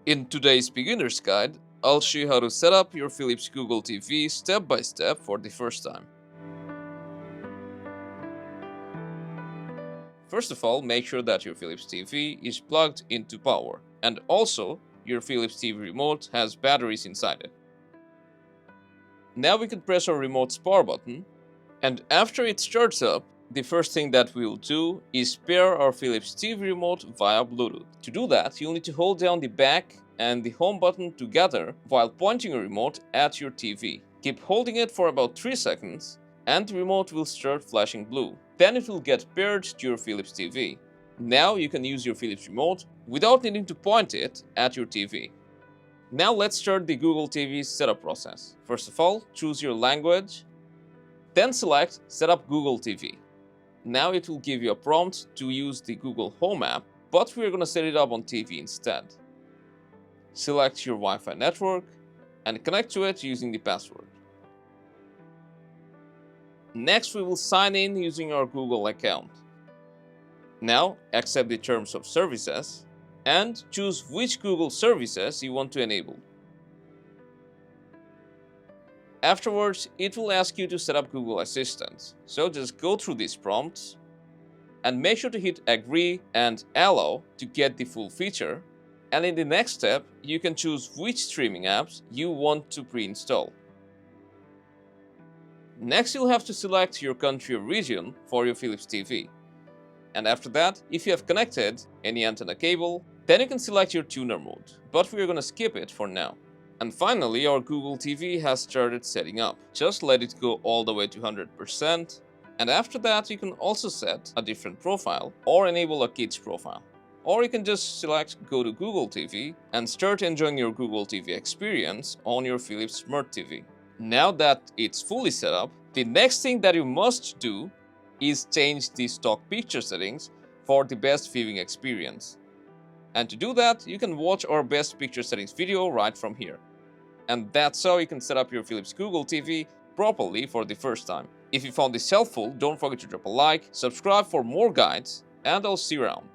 In today's beginner's guide, I'll show you how to set up your Philips Google TV step by step for the first time. First of all, make sure that your Philips TV is plugged into power, and also your Philips TV remote has batteries inside it. Now we can press our remote's power button, and after it starts up, the first thing that we'll do is pair our Philips TV remote via Bluetooth. To do that, you'll need to hold down the back and the home button together while pointing your remote at your TV. Keep holding it for about 3 seconds and the remote will start flashing blue. Then it will get paired to your Philips TV. Now you can use your Philips remote without needing to point it at your TV. Now let's start the Google TV setup process. First of all, choose your language, then select Setup Google TV. Now it will give you a prompt to use the Google Home app, but we're going to set it up on TV instead. Select your Wi-Fi network and connect to it using the password. Next, we will sign in using our Google account. Now, accept the terms of services and choose which Google services you want to enable. Afterwards, it will ask you to set up Google Assistant. So just go through these prompts and make sure to hit Agree and Allow to get the full feature. And in the next step, you can choose which streaming apps you want to pre-install. Next, you'll have to select your country or region for your Philips TV. And after that, if you have connected any antenna cable, then you can select your tuner mode, but we're going to skip it for now. And finally, our Google TV has started setting up. Just let it go all the way to 100%. And after that, you can also set a different profile or enable a kids profile. Or you can just select Go to Google TV and start enjoying your Google TV experience on your Philips Smart TV. Now that it's fully set up, the next thing that you must do is change the stock picture settings for the best viewing experience. And to do that, you can watch our best picture settings video right from here. And that's how you can set up your Philips Google TV properly for the first time. If you found this helpful, don't forget to drop a like, subscribe for more guides, and I'll see you around.